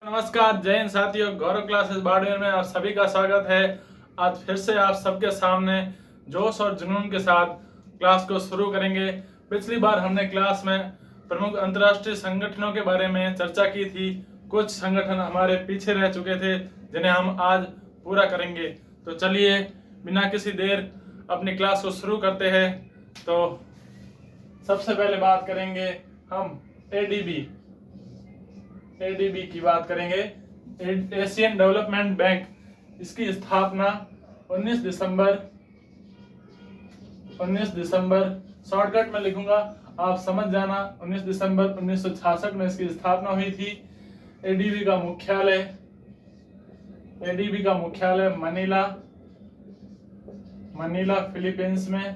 नमस्कार, जय हिंद साथियों। गौरव क्लासेस बाड़मेर में आप सभी का स्वागत है। आज फिर से आप सबके सामने जोश और जुनून के साथ क्लास को शुरू करेंगे। पिछली बार हमने क्लास में प्रमुख अंतर्राष्ट्रीय संगठनों के बारे में चर्चा की थी। कुछ संगठन हमारे पीछे रह चुके थे जिन्हें हम आज पूरा करेंगे। तो चलिए बिना किसी देर अपनी क्लास को शुरू करते हैं। तो सबसे पहले बात करेंगे हम एडीबी की बात करेंगे। एशियन डेवलपमेंट बैंक, इसकी स्थापना 19 दिसंबर शॉर्टकट में लिखूंगा, आप समझ जाना। 19 दिसंबर 1966 में इसकी स्थापना हुई थी। एडीबी का मुख्यालय मनीला फिलीपींस में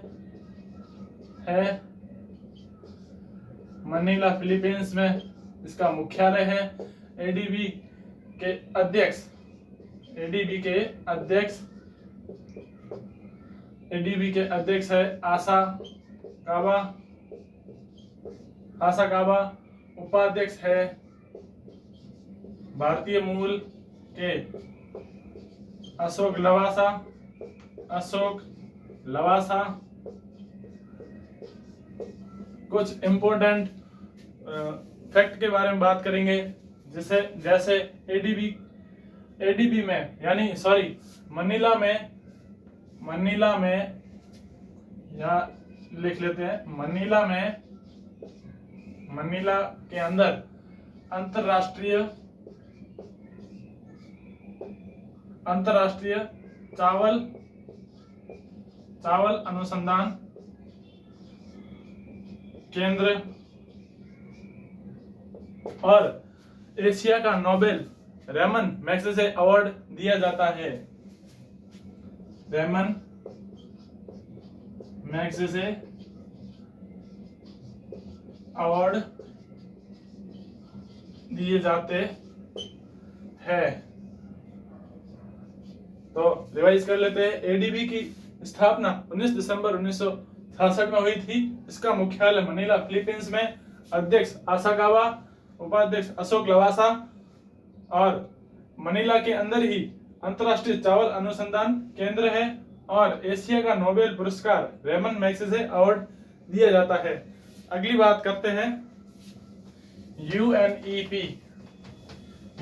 है। मनीला फिलीपींस में इसका मुख्यालय है। एडीबी के अध्यक्ष है आसा काबा। उपाध्यक्ष है भारतीय मूल के अशोक लवासा। कुछ इम्पोर्टेंट फैक्ट के बारे में बात करेंगे, जैसे एडीबी में मनीला में यहाँ लिख लेते हैं। मनीला के अंदर अंतरराष्ट्रीय चावल अनुसंधान केंद्र और एशिया का नोबेल रेमन मैग्सेसे अवार्ड दिया जाता है। रेमन मैग्सेसे अवार्ड दिए जाते हैं। तो रिवाइज कर लेते हैं। एडीबी की स्थापना 19 दिसंबर 1966 में हुई थी। इसका मुख्यालय मनीला फिलीपींस में। अध्यक्ष आसाकावा, उपाध्यक्ष अशोक लवासा और मनीला के अंदर ही अंतरराष्ट्रीय चावल अनुसंधान केंद्र है और एशिया का नोबेल पुरस्कार रेमन मैग्सेसे अवार्ड दिया जाता है। अगली बात करते हैं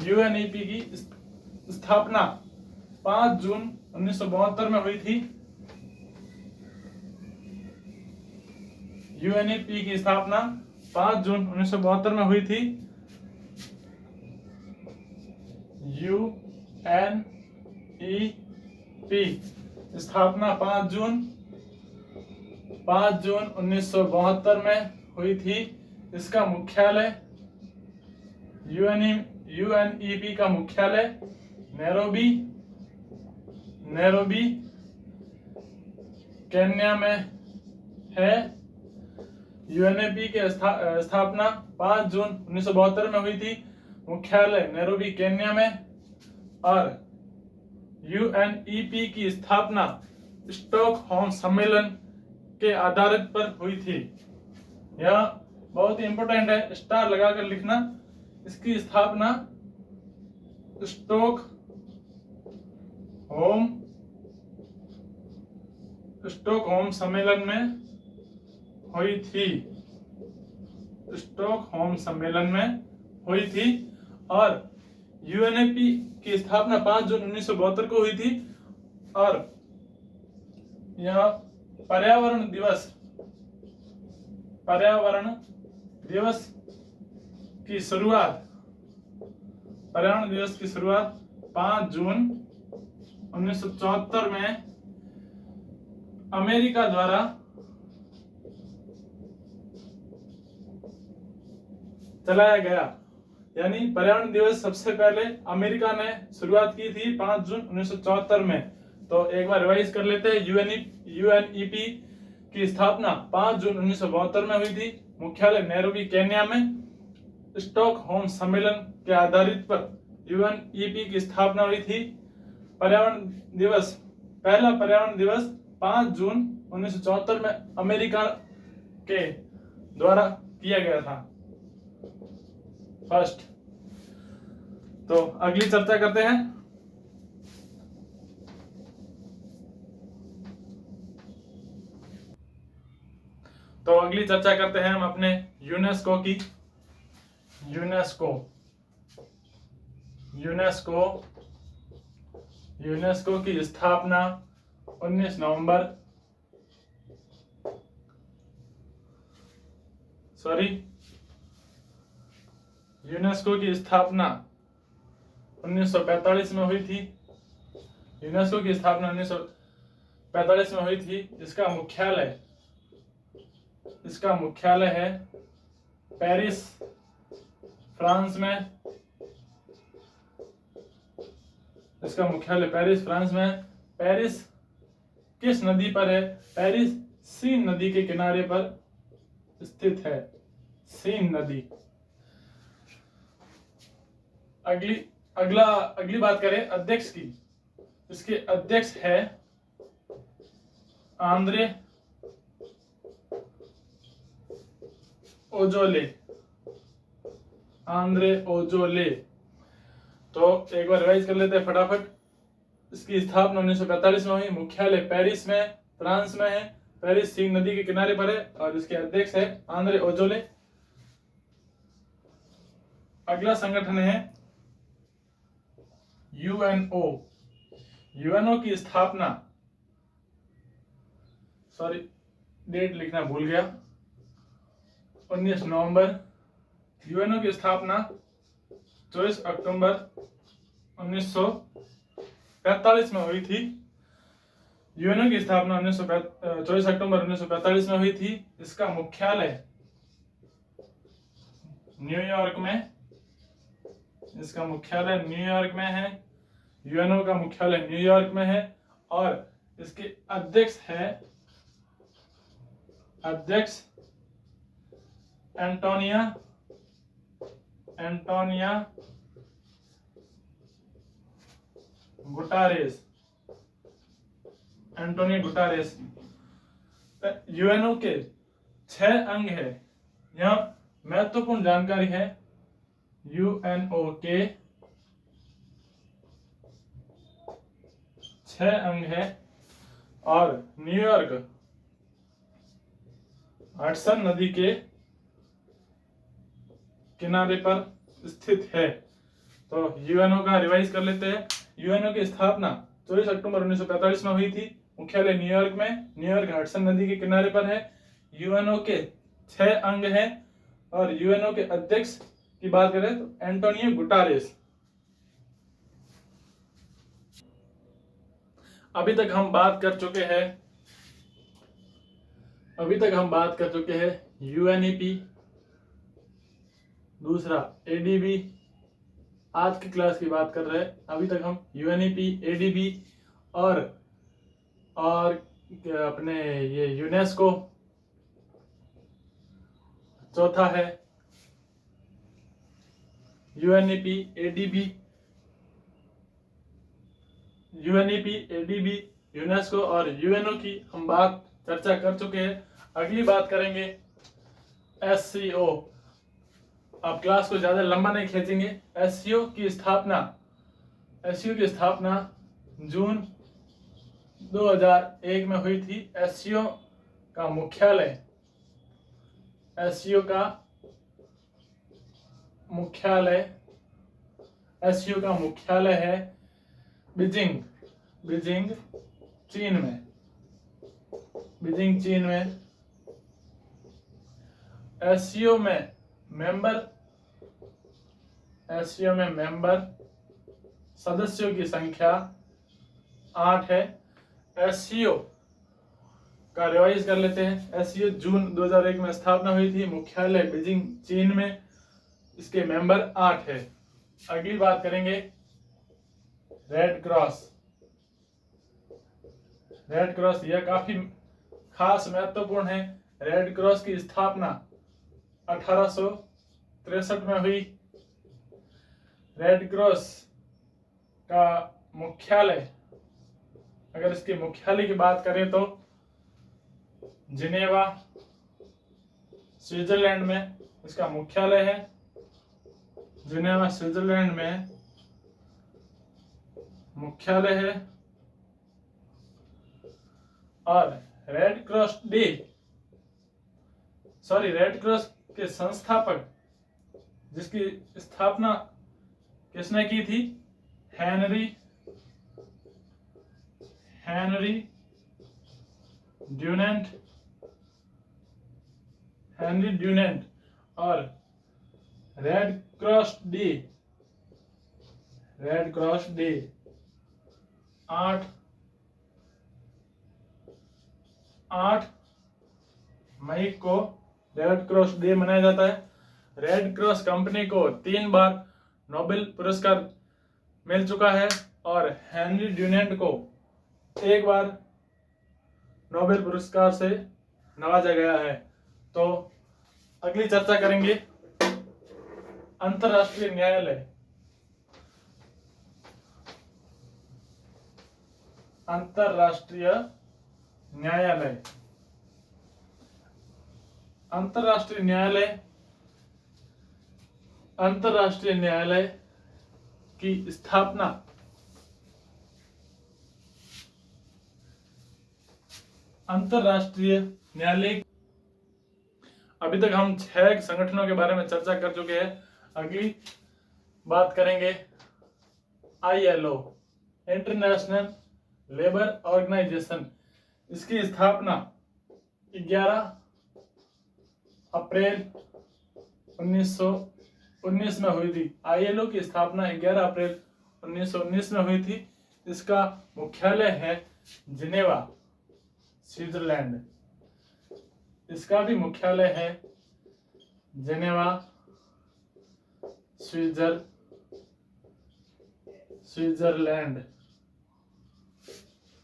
यूएनईपी की स्थापना 5 जून 1972 में हुई थी। यूएनईपी की स्थापना 5 जून 1972 में हुई थी। यूएनईपी स्थापना 5 जून 1972 में हुई थी। इसका मुख्यालय यूएनईपी का मुख्यालय नैरोबी केन्या में है। यूएनईपी की स्थापना 5 जून 1972 में हुई थी। मुख्यालय नैरोबी केन्या में। और यूएनईपी की स्थापना स्टॉकहोम सम्मेलन के आधार पर हुई थी। यह बहुत ही इंपॉर्टेंट है, स्टार लगाकर लिखना। इसकी स्थापना स्टॉकहोम सम्मेलन में हुई थी। और यूएनईपी की स्थापना 5 जून 1972 को हुई थी। और यह पर्यावरण दिवस की शुरुआत 5 जून 1974 में अमेरिका द्वारा चलाया गया। यानी पर्यावरण दिवस सबसे पहले अमेरिका ने शुरुआत की थी 5 जून 1974 में। तो एक बार रिवाइज कर लेते हैं। यूएनईपी की स्थापना 5 जून 1972 में हुई थी। मुख्यालय नैरोबी केन्या में। स्टॉकहोम सम्मेलन के आधारित पर यूएनईपी की स्थापना हुई थी। पहला पर्यावरण दिवस 5 जून 1974 में अमेरिका के द्वारा किया गया था। फर्स्ट तो अगली चर्चा करते हैं। तो अगली चर्चा करते हैं हम अपने यूनेस्को की। यूनेस्को की स्थापना 19 नवंबर यूनेस्को की स्थापना 1945 में हुई थी। यूनेस्को की स्थापना 1945 में हुई थी। इसका मुख्यालय है पेरिस, फ्रांस में। इसका मुख्यालय पेरिस, फ्रांस में। पेरिस किस नदी पर है? पेरिस सीन नदी के किनारे पर स्थित है। सीन नदी। अगली बात करें अध्यक्ष की। इसके अध्यक्ष है आंद्रे ओजोले। तो एक बार रिवाइज कर लेते हैं फटाफट। इसकी स्थापना 1945 में हुई। मुख्यालय पेरिस में, फ्रांस में है। पेरिस सीन नदी के किनारे पर है और इसके अध्यक्ष है आंद्रे ओजोले। अगला संगठन है यूएनओ की स्थापना, डेट लिखना भूल गया, 19 नवंबर। यूएनओ की स्थापना 24 अक्टूबर 1945 में हुई थी। यूएनओ की स्थापना 24 अक्टूबर 1945 में हुई थी। इसका मुख्यालय न्यूयॉर्क में है। यूएनओ का मुख्यालय न्यूयॉर्क में है और इसके अध्यक्ष एंटोनिया गुटारेस। यूएनओ के 6 अंग है। यह महत्वपूर्ण जानकारी है। यूएनओ के 6 अंग है और न्यूयॉर्क हडसन नदी के किनारे पर स्थित है। तो यूएनओ का रिवाइज कर लेते हैं। यूएनओ की स्थापना 24 अक्टूबर 1945 में हुई थी। मुख्यालय न्यूयॉर्क में। न्यूयॉर्क हडसन नदी के किनारे पर है। यूएनओ के 6 अंग हैं और यूएनओ के अध्यक्ष की बात करें तो एंटोनियो गुटारेस। अभी तक हम बात कर चुके हैं यूएनईपी, दूसरा एडीबी। आज की क्लास की बात कर रहे हैं। अभी तक हम यूएनईपी, एडीबी और अपने ये यूनेस्को चौथा है। यूएनईपी, एडीबी, यूनेस्को और यूएनओ की हम चर्चा कर चुके हैं। अगली बात करेंगे एससीओ। अब क्लास को ज्यादा लंबा नहीं खींचेंगे। एससीओ की स्थापना जून 2001 में हुई थी। एससीओ का मुख्यालय है बीजिंग चीन में। एससीओ में मेंबर सदस्यों की संख्या 8 है। एससीओ का रिवाइज कर लेते हैं। एससीओ जून 2001 में स्थापना हुई थी। मुख्यालय बीजिंग चीन में। इसके मेंबर 8 है। अगली बात करेंगे रेड क्रॉस। यह काफी खास महत्वपूर्ण है। रेड क्रॉस की स्थापना 1863 में हुई। रेड क्रॉस का मुख्यालय, अगर इसके मुख्यालय की बात करें तो जिनेवा, स्विट्जरलैंड में इसका मुख्यालय है। जिनेवा, स्विट्जरलैंड में मुख्यालय है। और रेड क्रॉस के संस्थापक जिसकी स्थापना किसने की थी? Henry Dunant. और रेड क्रॉस डे 8 मई को रेड क्रॉस डे मनाया जाता है। रेड क्रॉस कंपनी को 3 बार नोबेल पुरस्कार मिल चुका है और हेनरी ड्यूनेंट को 1 बार नोबेल पुरस्कार से नवाजा गया है। तो अगली चर्चा करेंगे अंतरराष्ट्रीय न्यायालय। अंतरराष्ट्रीय न्यायालय की स्थापना अंतरराष्ट्रीय न्यायालय। अभी तक हम 6 संगठनों के बारे में चर्चा कर चुके हैं। अगली बात करेंगे ILO, इंटरनेशनल लेबर ऑर्गेनाइजेशन। इसकी स्थापना 11 अप्रैल 1919 में हुई थी। ILO की स्थापना 11 अप्रैल 1919 में हुई थी। इसका मुख्यालय है जिनेवा, स्विट्जरलैंड। इसका भी मुख्यालय है जिनेवा,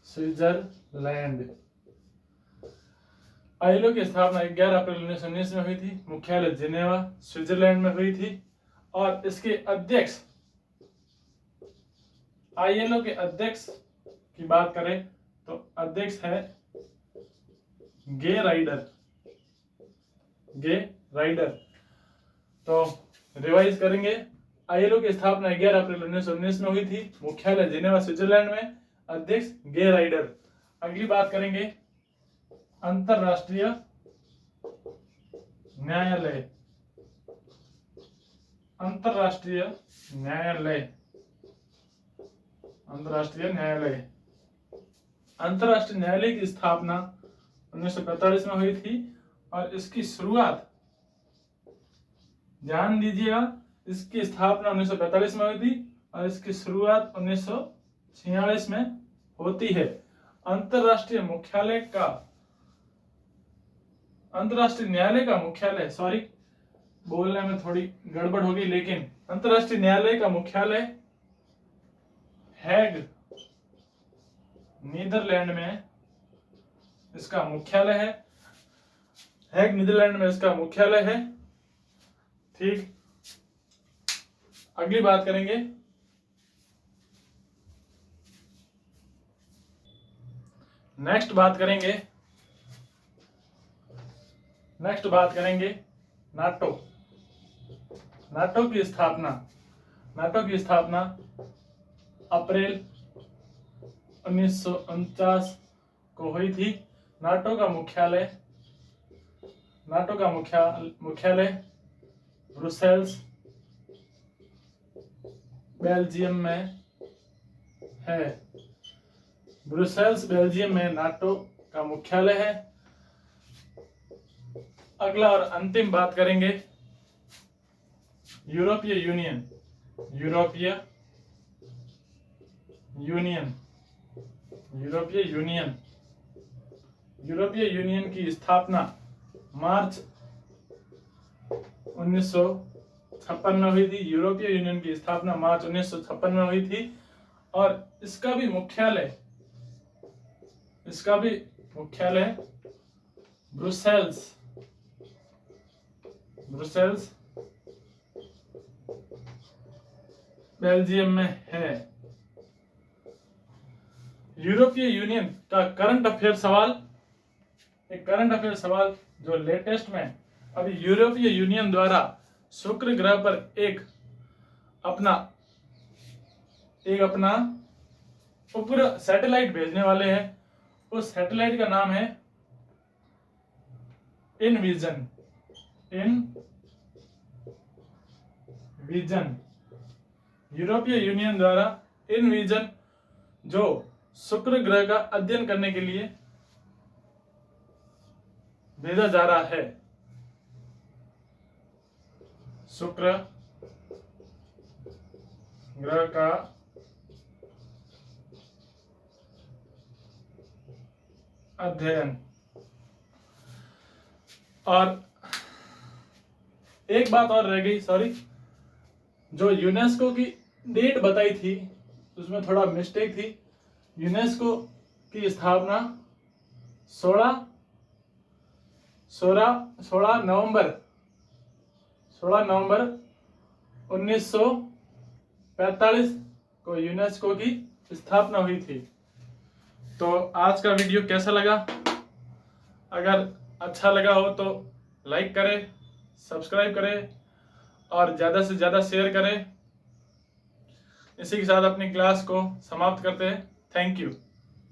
स्विट्जरलैंड। ILO की स्थापना 11 अप्रैल 1919 में हुई थी। मुख्यालय जिनेवा, स्विट्जरलैंड में हुई थी। और इसके अध्यक्ष, ILO के अध्यक्ष की बात करें तो अध्यक्ष है गे राइडर। तो रिवाइज करेंगे। ILO की स्थापना 11 अप्रैल 1919 में हुई थी। मुख्यालय जिनेवा, स्विट्जरलैंड में। अध्यक्ष गे राइडर। अगली बात करेंगे अंतरराष्ट्रीय न्यायालय। अंतरराष्ट्रीय न्यायालय की स्थापना 1945 में हुई थी। और इसकी शुरुआत, ध्यान दीजिएगा, इसकी स्थापना 1945 में हुई थी और इसकी शुरुआत 1946 में होती है। अंतरराष्ट्रीय न्यायालय का मुख्यालय, सॉरी बोलने में थोड़ी गड़बड़ होगी, लेकिन अंतरराष्ट्रीय न्यायालय का मुख्यालय हैग, नीदरलैंड में इसका मुख्यालय है। हैग, नीदरलैंड में इसका मुख्यालय है। ठीक, अगली बात करेंगे नेक्स्ट बात करेंगे नाटो की स्थापना अप्रैल 1949 को हुई थी। नाटो का मुख्यालय ब्रुसेल्स, बेल्जियम में है। ब्रुसेल्स, बेल्जियम में नाटो का मुख्यालय है। अगला और अंतिम बात करेंगे यूरोपीय यूनियन की स्थापना मार्च 1956 में हुई थी। यूरोपीय यूनियन की स्थापना मार्च 1956 में हुई थी। और इसका भी मुख्यालय ब्रुसेल्स, बेल्जियम में है। यूरोपीय यूनियन का करंट अफेयर सवाल जो लेटेस्ट में अभी यूरोपीय यूनियन द्वारा शुक्र ग्रह पर एक अपना उपग्रह सैटेलाइट भेजने वाले हैं। उस सैटेलाइट का नाम है इनविजन। यूरोपीय यूनियन द्वारा इनविजन जो शुक्र ग्रह का अध्ययन करने के लिए भेजा जा रहा है। शुक्र ग्रह का अध्ययन। और एक बात और रह गई, सॉरी, जो यूनेस्को की डेट बताई थी उसमें थोड़ा मिस्टेक थी। यूनेस्को की स्थापना 16 नवंबर 1945 को यूनेस्को की स्थापना हुई थी। तो आज का वीडियो कैसा लगा? अगर अच्छा लगा हो तो लाइक करें, सब्सक्राइब करें और ज़्यादा से ज़्यादा शेयर करें। इसी के साथ अपनी क्लास को समाप्त करते हैं। Thank you.